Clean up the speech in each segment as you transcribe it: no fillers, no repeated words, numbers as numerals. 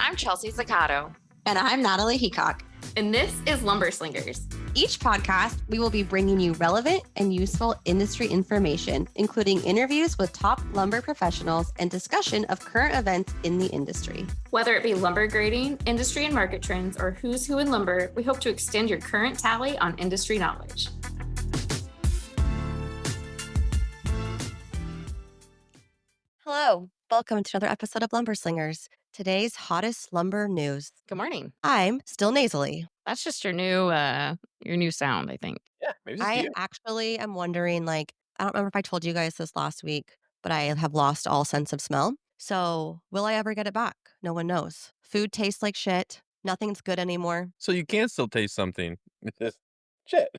I'm Chelsea Zaccato. And I'm Natalie Heacock. And this is Lumber Slingers. Each podcast, we will be bringing you relevant and useful industry information, including interviews with top lumber professionals and discussion of current events in the industry. Whether it be lumber grading, industry and market trends, or who's who in lumber, we hope to extend your current tally on industry knowledge. Hello, welcome to another episode of Lumber Slingers, today's hottest lumber news. Good morning. I'm still nasally. That's just your new sound, I think. Yeah, maybe it's I you. actually am wondering, I don't remember if I told you guys this last week, but I have lost all sense of smell. So will I ever get it back? No one knows. Food tastes like shit. Nothing's good anymore. So you can still taste something. It's just shit.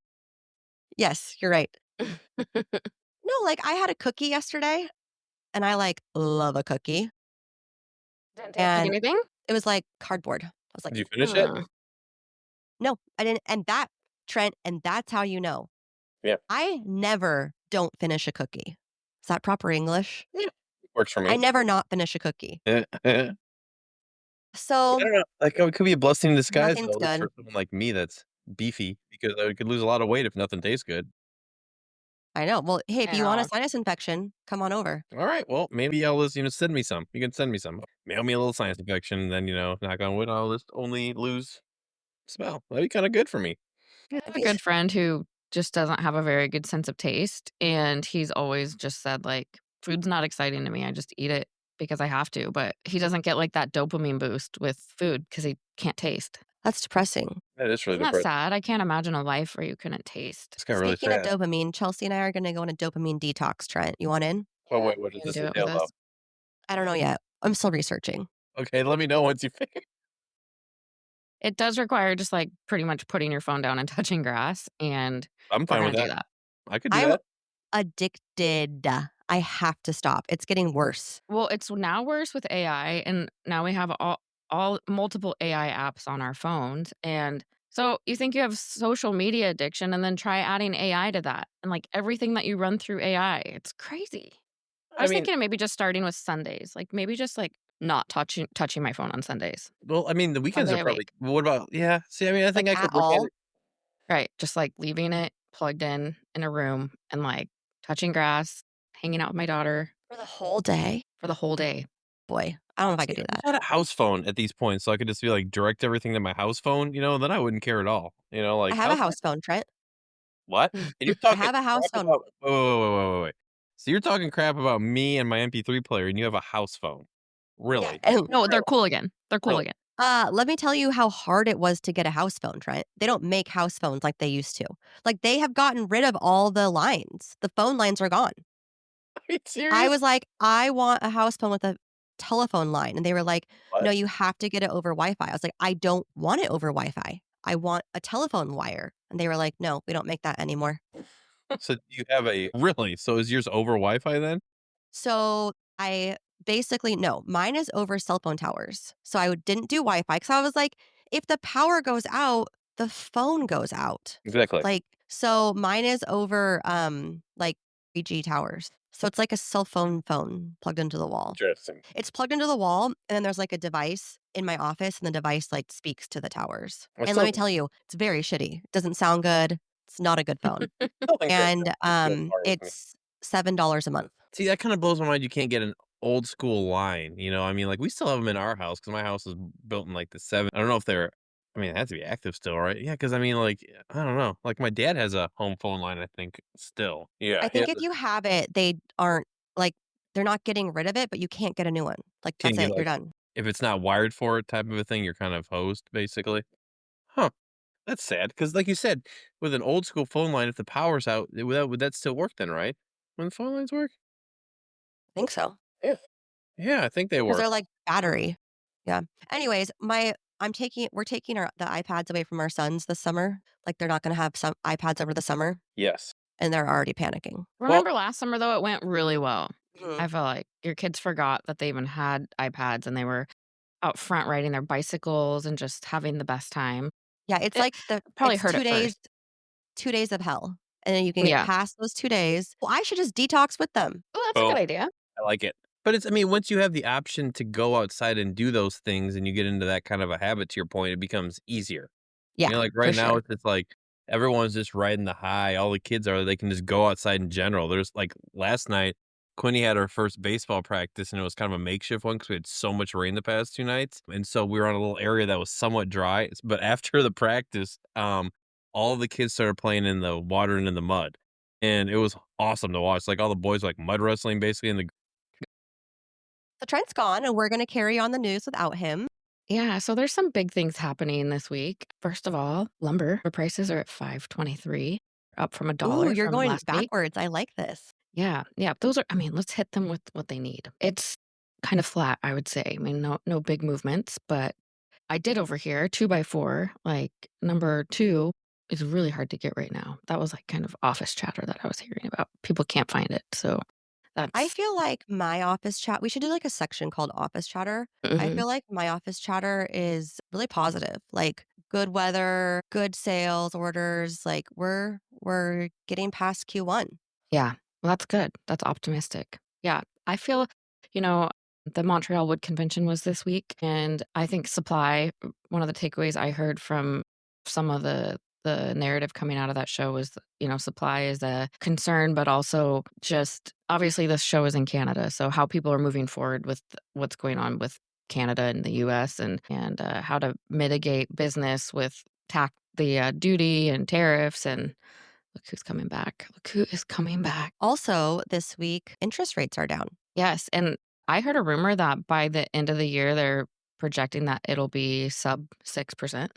Yes, you're right. No, I had a cookie yesterday and I love a cookie. Didn't taste like And anything? it was like cardboard. I was like, Did you finish it? no, I didn't. And Trent, and that's how you know. Yeah. I never don't finish a cookie. Is that proper English? Works for me. I never not finish a cookie. I So don't know. It could be a blessing in disguise Nothing's though, good. for someone like me that's beefy, because I could lose a lot of weight if nothing tastes good. I know. Well, hey, if I you want a know. sinus infection, come on over. All right, well, maybe I'll just, send me some. You can send me some. Mail me a little sinus infection, and then, knock on wood, I'll just only lose smell. That'd be kind of good for me. I have a good friend who just doesn't have a very good sense of taste. And he's always just said, food's not exciting to me. I just eat it because I have to. But he doesn't get that dopamine boost with food because he can't taste. That's depressing. That is really Isn't that depressing. sad? I can't imagine a life where you couldn't taste. It's got really Speaking sad. of dopamine, Chelsea and I are going to go on a dopamine detax, Trent. You want in? Well, wait, what does You can this do it entail, with though? us. I don't know yet. I'm still researching. Okay, let me know once you figure. It does require just pretty much putting your phone down and touching grass. And I'm we're fine going with to do that. that. I could do I'm that. addicted. I have to stop. It's getting worse. Well, it's now worse with AI. And now we have all multiple AI apps on our phones. And so you think you have social media addiction and then try adding AI to that. And everything that you run through AI, it's crazy. I was thinking of maybe just starting with Sundays. Maybe just not touching my phone on Sundays. Well, the weekends day are a probably. What about? Yeah. See, I think I at could look all? at it. Right. Just leaving it plugged in a room and touching grass, hanging out with my daughter For the whole day? for the whole day. Boy, I don't know if I could do I that. had a house phone at these points, so I could just be direct everything to my house phone. Then I wouldn't care at all. I have a house phone, Trent. What? And you're I talking have a house crap phone. about. Wait. So you're talking crap about me and my MP3 player, and you have a house phone? Really? Yeah. No, they're cool again. They're cool Really? again. Let me tell you how hard it was to get a house phone, Trent. They don't make house phones like they used to. They have gotten rid of all the lines. The phone lines are gone. Are you serious? I was like, I want a house phone with a telephone line. And they were like, What? no, you have to get it over Wi-Fi. I was like, I don't want it over Wi-Fi. I want a telephone wire. And they were like, no, we don't make that anymore. So you have a really? So is yours over Wi-Fi then? So I basically, no, mine is over cell phone towers. So I didn't do Wi-Fi because I was like, if the power goes out, the phone goes out. Exactly. So mine is over 3G towers. So it's like a cell phone plugged into the wall. Interesting. It's plugged into the wall, and then there's a device in my office, and the device speaks to the towers. I And still- let me tell you, it's very shitty. It doesn't sound good. It's not a good phone. I still think that's And a good part of me. it's $7 a month. See, that kind of blows my mind. You can't get an old school line. We still have them in our house because my house is built in the 70s. I don't know if they're. It has to be active still, right? Yeah, because I don't know. My dad has a home phone line, I think, still. Yeah. I think if you have it, they aren't they're not getting rid of it, but you can't get a new one. That's Can't get, it. You're done. if it's not wired for it type of a thing, you're kind of hosed, basically. Huh. That's sad because, like you said, with an old school phone line, if the power's out, would that still work then, right? When the phone lines work? I think so. Yeah, I think they Because work. they're battery. Yeah. Anyways, we're taking the iPads away from our sons this summer. They're not going to have some iPads over the summer, Yes. and they're already panicking. Remember last summer, though, it went really well. Mhm. I feel like your kids forgot that they even had iPads and they were out front riding their bicycles and just having the best time. Yeah, it's probably it's hurt at 2 days of hell, and then you can get Yeah. past those 2 days. Well, I should just detox with them. Oh, that's a Oh. good idea. I like it. But it's I mean, once you have the option to go outside and do those things and you get into that kind of a habit, to your point, it becomes easier. Yeah, Like, for right now, sure. it's just like everyone's just riding the high. All the kids are they can just go outside in general. There's like, last night, Quinny had her first baseball practice, and it was kind of a makeshift one because we had so much rain the past 2 nights, and so we were on a little area that was somewhat dry, but after the practice, all of the kids started playing in the water and in the mud, and it was awesome to watch. Like, all the boys, like, mud wrestling basically in the The Trent's gone, and we're gonna carry on the news without him. Yeah, so there's some big things happening this week. First of all, lumber prices are at 5.23, up from a Ooh, dollar you're from going last week. backwards. I like this. Yeah, yeah, those are I mean, let's hit them with what they need. It's kind of flat, I would say. I mean, no big movements, but I did overhear 2 by 4, like, number 2 is really hard to get right now. That was, like, kind of office chatter that I was hearing about. People can't find it, so I that's feel like my office chat we should do, like, a section called office chatter. I mhm. feel like my office chatter is really positive, like, good weather, good sales orders, like, we're getting past Q1. Yeah, well, that's good. That's optimistic. Yeah, I feel, you know, the Montreal Wood Convention was this week, and I think supply one of the takeaways I heard from some of the narrative coming out of that show was, supply is a concern, but also just obviously this show is in Canada, so how people are moving forward with what's going on with Canada and the US and how to mitigate business with duty and tariffs and look who's coming back. Look who is coming back. Also, this week, interest rates are down. Yes, and I heard a rumor that by the end of the year, they're projecting that it'll be sub 6%.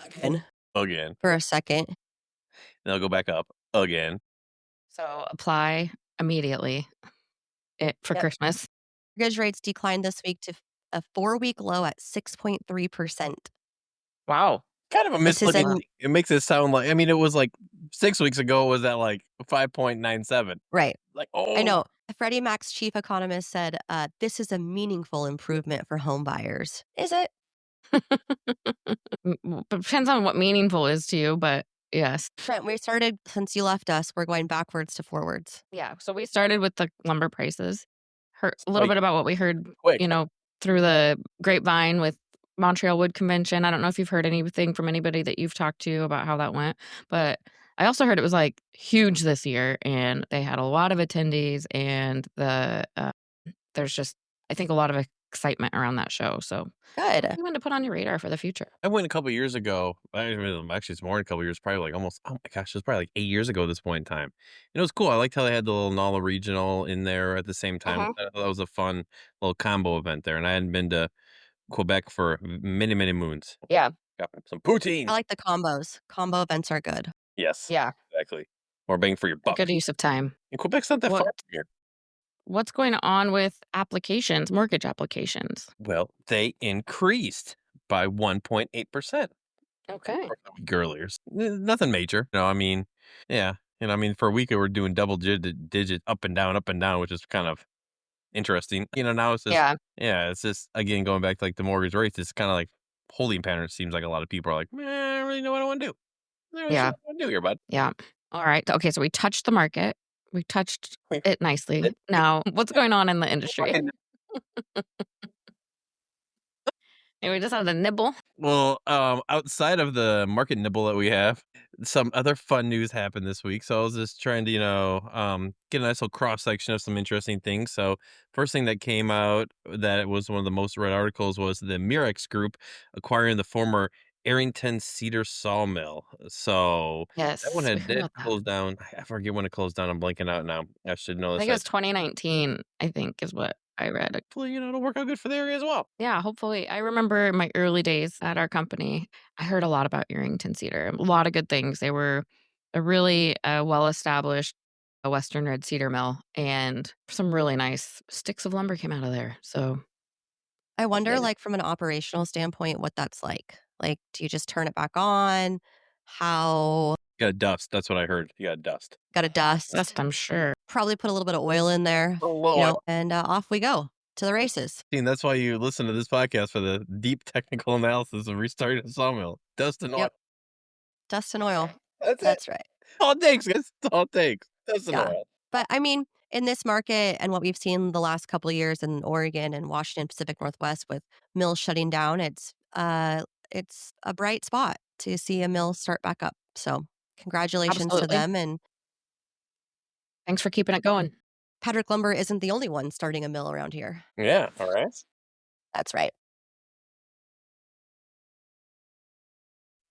Again. again. For a second. They'll go back up again. So apply immediately for Yep. Christmas. Mortgage rates declined this week to a 4-week low at 6.3%. Wow. Kind of a This is Wow. in misleading it makes it sound like I mean, it was like 6 weeks ago, it was at like 5.97. right. Like, I oh, know. Freddie Mac's chief economist said, "This is a meaningful improvement for home buyers." Is it? Depends on what meaningful is to you, but yes. Trent, we started since you left us, we're going backwards to forwards. Yeah, so we started with the lumber prices. Heard a little like, bit about what we heard, quick. through the grapevine with Montreal Wood Convention. I don't know if you've heard anything from anybody that you've talked to about how that went, but I also heard it was, like, huge this year, and they had a lot of attendees, and there's just, I think, a lot of excitement around that show, so Good. something to put on your radar for the future. I went a couple years ago. I mean, actually, it's more than a couple years, probably like almost, oh my gosh, it was probably like 8 years ago at this point in time. And it was cool. I liked how they had the little NOLA regional in there at the same time. Mhm. I thought that was a fun little combo event there. And I hadn't been to Quebec for many, many moons. Yeah, Got some poutine. I like the combos. Combo events are good. Yes, yeah, exactly. More bang for your a buck. good use of time. And Quebec's not that What far from here. what's going on with applications, mortgage applications? Well, they increased by 1.8%. Okay. A week earlier. Nothing major. No, I mean, yeah. And I mean, for a week, we were doing double digit up and down, which is kind of interesting. Now it's just, Yeah, yeah, it's just, again, going back to like the mortgage rates, it's kind of like holding pattern. It seems like a lot of people are like, man, I don't really know what I want to do. I'm not really sure yeah, what I want to do here, bud. yeah. Alright, okay, so we touched the market. We touched Wait, it nicely. it- Now, what's going on in the industry? fucking- And we just had a nibble. Well, outside of the market nibble that we have, some other fun news happened this week. So I was just trying to, get a nice little cross section of some interesting things. So first thing that came out that was one of the most read articles was the Mirax group acquiring the former Errington Cedar sawmill. So that one Yes, we had heard did about that. close down. I forget when it closed down. I'm blanking out now. I should know I this. think it was 2019, I think is what I read. Hopefully, it'll work out good for the area as well. Yeah, hopefully. I remember in my early days at our company, I heard a lot about Errington Cedar, a lot of good things. They were a really, well-established, Western red cedar mill, and some really nice sticks of lumber came out of there, so I wonder, excited. like, from an operational standpoint, what that's like. Like, do you just turn it back on? How Got to dust. That's what I heard. You got to dust. gotta dust, Best, I'm sure. probably put a little bit of oil in there, A little and, off we go to the races. And that's why you listen to this podcast for the deep technical analysis of restarting a sawmill. Dust and oil. Yep, dust and oil. That's it. That's right. All it takes, guys. That's all it takes. Dust and Yeah. oil. But, I mean, in this market and what we've seen the last couple of years in Oregon and Washington Pacific Northwest with mills shutting down, it's a bright spot to see a mill start back up. So congratulations to Absolutely. them. And Thanks for keeping it going. Patrick Lumber isn't the only one starting a mill around here. Yeah, all right. That's right.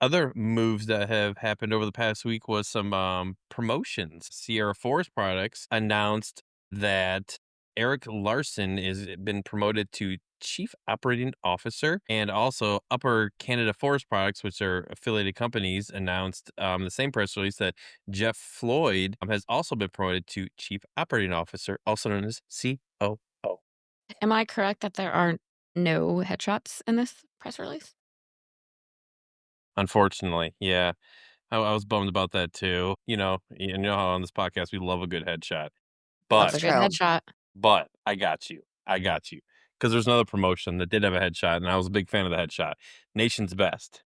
Other moves that have happened over the past week was some promotions. Sierra Forest Products announced that Eric Larson is been promoted to Chief Operating Officer, and also Upper Canada Forest Products, which are affiliated companies, announced the same press release that Jeff Floyd has also been promoted to Chief Operating Officer, also known as COO. Am I correct that there are no headshots in this press release? Unfortunately, yeah. I was bummed about that too. You know how on this podcast we love a good headshot. Loves But That's a good true. headshot. I got you. I got you. Because there's another promotion that did have a headshot, and I was a big fan of the headshot. Nation's Best.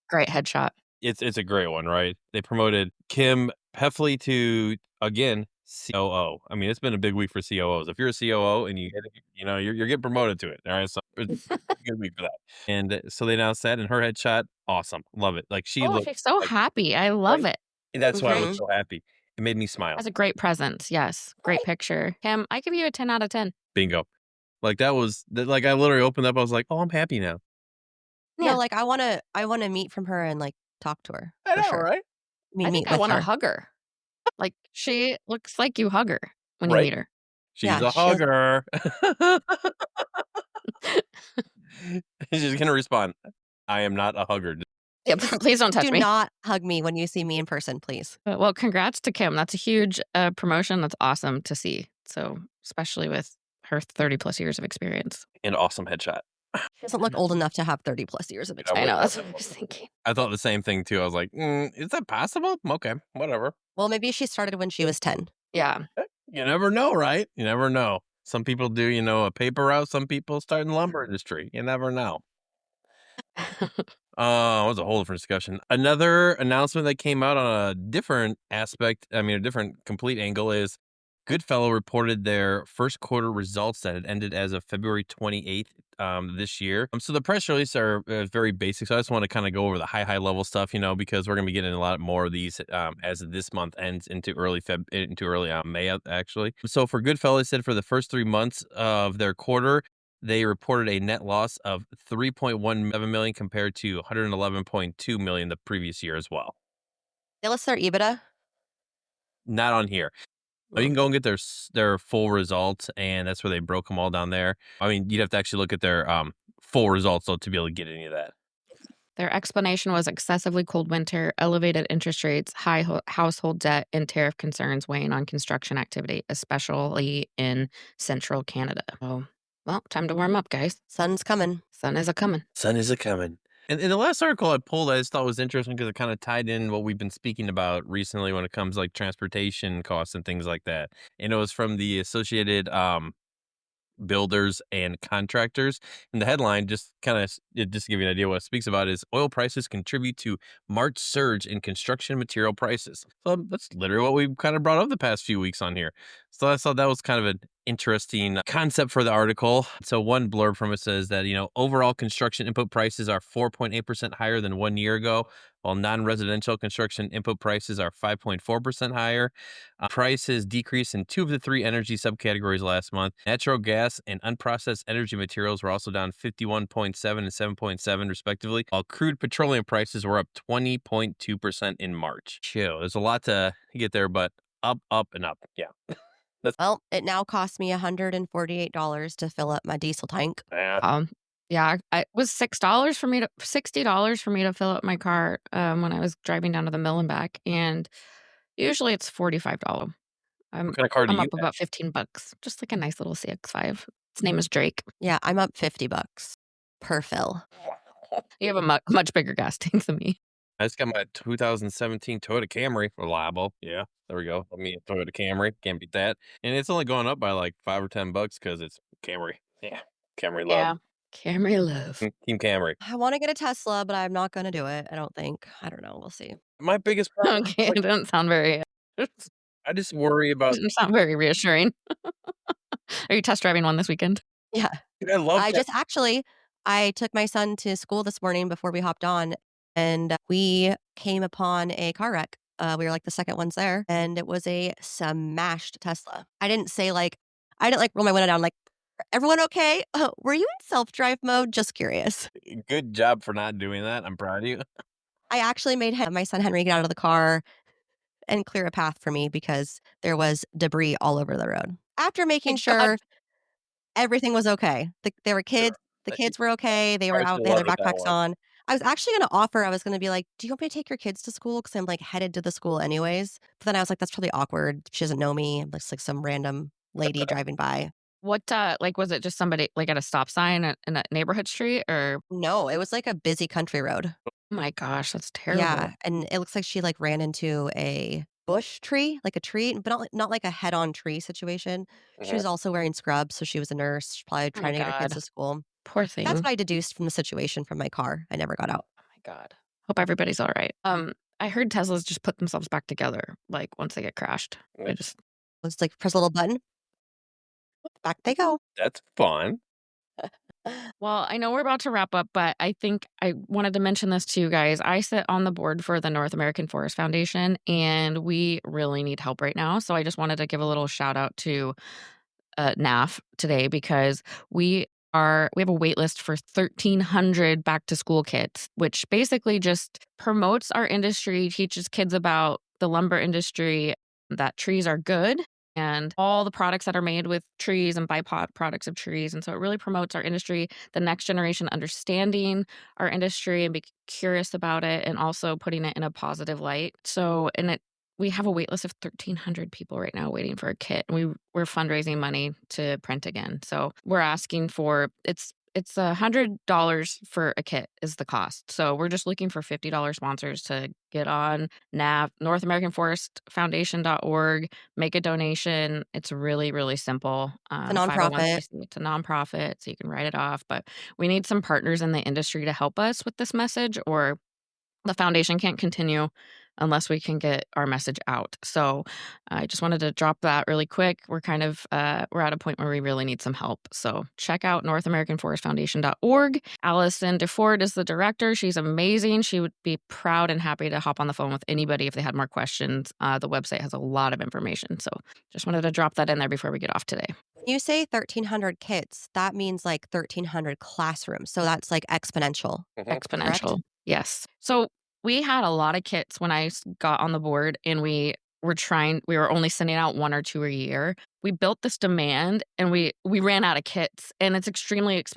Great headshot. It's a great one, right? They promoted Kim Heffley to, again, COO. I mean, it's been a big week for COOs. If you're a COO and you get it, you're getting promoted to it. All right. So it's a good week for that. And so they announced that, and her headshot, awesome. Love it. Like she Oh, looked she's so like, happy. I love right. it. And that's why I was Hmm. so happy. It made me smile. That's a great presence. Yes. Great picture. Kim, I give you a 10 out of 10. Bingo. Like like I literally opened up. I was like, oh, I'm happy now. No, Yeah. like I wanna meet from her and like talk to her I for know, sure. right? I mean, I think meet I with want to her. hug her. Like, she looks like you hug her when you Right. meet her. She's Yeah, a she has. hugger. She's gonna respond, "I am not a hugger." Yeah, please don't touch Do me. not hug me when you see me in person, please. Well, congrats to Kim. That's a huge promotion. That's awesome to see. So, especially with her 30 plus years of experience. An awesome headshot. She doesn't look old enough to have 30 plus years of I I wish know. I That's what I was. was thinking. I thought the same thing too. I was like, "Is that possible? Okay, whatever." Well, maybe she started when she was 10. Yeah. You never know, right? You never know. Some people do, a paper route. Some people start in the lumber industry. You never know. It was a whole different discussion. Another announcement that came out on a different aspect, I mean, a different complete angle is Goodfellow reported their first quarter results that had ended as of February 28th this year. So the press release are very basic. So I just want to kind of go over the high level stuff, because we're going to be getting a lot more of these as this month ends into early May, actually. So for Goodfellow, it said for the first 3 months of their quarter, they reported a net loss of 3.17 million compared to 111.2 million the previous year as well. They list their EBITDA. Not on here. You Mm. can go and get their full results, and that's where they broke them all down there. I mean, you'd have to actually look at their full results though to be able to get any of that. Their explanation was excessively cold winter, elevated interest rates, high household debt, and tariff concerns weighing on construction activity, especially in central Canada. Oh, well, time to warm up, guys. Sun's coming. Sun is a coming. Sun is a coming. And in the last article I pulled, I just thought was interesting because it kind of tied in what we've been speaking about recently when it comes like transportation costs and things like that. And it was from the Associated builders and contractors. And the headline just kind of just to give you an idea what it speaks about is oil prices contribute to March surge in construction material prices. So that's literally what we've kind of brought up the past few weeks on here. So I thought that was kind of an interesting concept for the article. So one blurb from it says that, overall construction input prices are 4.8% higher than 1 year ago, while non-residential construction input prices are 5.4% higher. Prices decreased in 2 of the 3 energy subcategories last month. Natural gas and unprocessed energy materials were also down 51.7 and 7.7 respectively, while crude petroleum prices were up 20.2% in March. Chill. There's a lot to get there, but up, and up. Yeah. That's Well, it now costs me $148 to fill up my diesel tank. yeah. Um, yeah, it was $60 for me to fill up my car when I was driving down to the mill and back, and usually it's $45. I'm What kind of car do I'm you up about 15 bucks, just like a nice little CX-5. Its name is Drake. Yeah, I'm up $50 per fill. have? You have a much bigger gas tank than me. I just got my 2017 Toyota Camry, reliable. Yeah, there we go. Let me Toyota Camry, can't beat that. And it's only going up by like $5 or $10 because it's Camry. Yeah, Camry love. Yeah. Camry love. Team Camry. I want to get a Tesla, but I'm not going to do it. I don't think. I don't know. We'll see. My biggest problem, Okay, like, it doesn't sound very I just worry about It's not very reassuring. Are you test driving one this weekend? Yeah. I love I that. just actually I took my son to school this morning before we hopped on, and we came upon a car wreck. We were like the second ones there, and it was a smashed Tesla. I didn't like roll my window down like, everyone okay? Were you in self-drive mode? Just curious. Good job for not doing that. I'm proud of you. I actually made my son Henry get out of the car and clear a path for me because there was debris all over the road. After making My god. sure everything was okay. There were Sure. kids. The kids were okay. They were Probably out. should've They had led their with that backpacks one. on. I was actually gonna offer. I was gonna be like, "Do you want me to take your kids to school?" Because I'm like headed to the school anyways. But then I was like, "That's probably awkward. She doesn't know me. I'm just like some random lady driving by." What, like, was it just somebody, like, at a stop sign at in a neighborhood street or No, it was like a busy country road. my gosh, that's terrible. Yeah, and it looks like she like ran into a bush tree, like a tree, but not like a head-on tree situation. She Mhm. was also wearing scrubs, so she was a nurse. She's probably Oh my trying to get her kids god. to school. Poor That's thing. what I deduced from the situation from my car. I never got out. Oh my god. Hope everybody's alright. I heard Teslas just put themselves back together, like, once they get crashed. I Yeah, just It's like press a little button, back they go. that's fun. well, I know we're about to wrap up, but I think I wanted to mention this to you guys. I sit on the board for the North American Forest Foundation, and we really need help right now. So I just wanted to give a little shout out to NAF today because we have a wait list for 1,300 back to school kits, which basically just promotes our industry, teaches kids about the lumber industry, that trees are good and all the products that are made with trees and byproducts of trees. And so it really promotes our industry, the next generation understanding our industry and be curious about it and also putting it in a positive light. So, and it we have a wait list of 1,300 people right now waiting for a kit. We're fundraising money to print again. So we're asking for it's $100 for a kit is the cost. So we're just looking for $50 sponsors to get on NAV, North American Forest Foundation.org, make a donation. It's really, really simple. It's a nonprofit. 501c. It's a nonprofit, so you can write it off. But we need some partners in the industry to help us with this message, or the foundation can't continue unless we can get our message out. So I just wanted to drop that really quick. We're kind of we're at a point where we really need some help. So check out NorthAmericanForestFoundation.org. Allison DeFord is the director. She's amazing. She would be proud and happy to hop on the phone with anybody if they had more questions. The website has a lot of information. So just wanted to drop that in there before we get off today. When you say 1,300 kids, that means like 1,300 classrooms. So that's like exponential, Mhm. correct? Exponential. Yes. So we had a lot of kits when got on the board and we were only sending out one or two a year. We built this demand and we ran out of kits and it's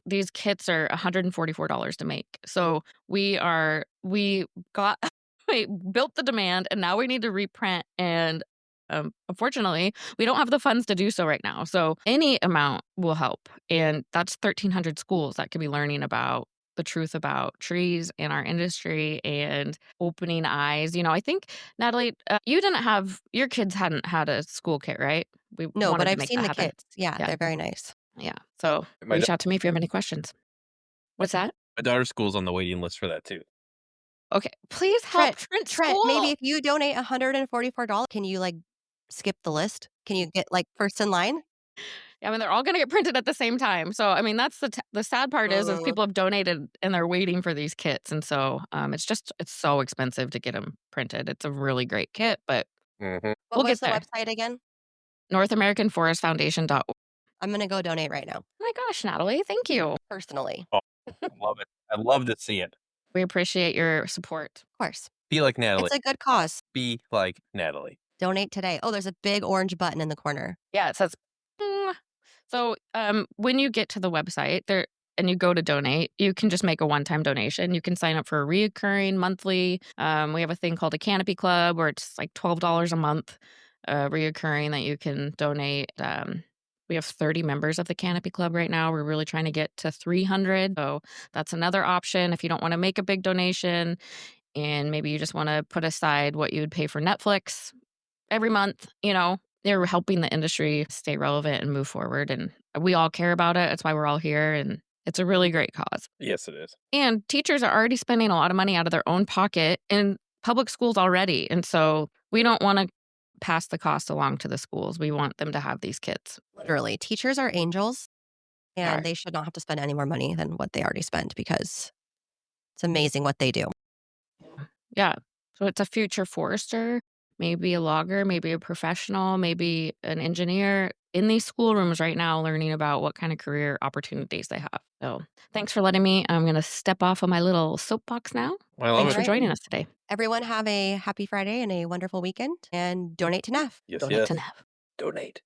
these kits are $144 to make. So we got we built the demand and now we need to reprint and unfortunately, we don't have the funds to do so right now. So any amount will help. And that's 1,300 schools that could be learning about the truth about trees and our industry and opening eyes. I think, Natalie, your kids hadn't had a school kit, right? We No, but wanted to I've make seen that the happen. kids. Yeah, Yeah. they're very nice. Yeah. So My da reach out to me if you have any questions. What's that? my daughter's school's on the waiting list for that too. Okay. Please help Trent, Trent Trent, maybe School. if you donate $144, can you like skip the list? Can you get like first in line? Yeah, I mean, they're all gonna get printed at the same time. So, I mean, that's the sad part is Mm. people have donated and they're waiting for these kits, and so, it's so expensive to get them printed. It's a really great kit, but Mhm. What we'll was get the there. website again? NorthAmericanForestFoundation.org. I'm gonna go donate right now, Oh my gosh, Natalie, thank you. personally. Oh, I love it. I love to see it. We appreciate your support. Of course. Be like It's Natalie. a good cause. Be like Natalie. Donate today. Oh, there's a big orange button in the corner. Yeah, it says "Mm." So, when you get to the website there and you go to donate, you can just make a one-time donation. You can sign up for a reoccurring monthly. We have a thing called a Canopy Club where it's like $12 a month, reoccurring that you can donate. We have 30 members of the Canopy Club right now. We're really trying to get to 300. So that's another option if you don't want to make a big donation and maybe you just want to put aside what you would pay for Netflix every month, they're helping the industry stay relevant and move forward. And we all care about it. That's why we're all here. And it's a really great cause. Yes, it is. And teachers are already spending a lot of money out of their own pocket in public schools already. And so we don't want to pass the cost along to the schools. We want them to have these kids. Literally, teachers are angels All and right. they should not have to spend any more money than what they already spend because it's amazing what they do. Yeah. So it's a future forester, maybe a logger, maybe a professional, maybe an engineer in these schoolrooms right now learning about what kind of career opportunities they have. So thanks for letting me. I'm going to step off of my little soapbox now. I love Thanks All it. for right. joining us today. Everyone have a happy Friday and a wonderful weekend and donate to NAF. Yes, Donate yes. to NAV. Donate.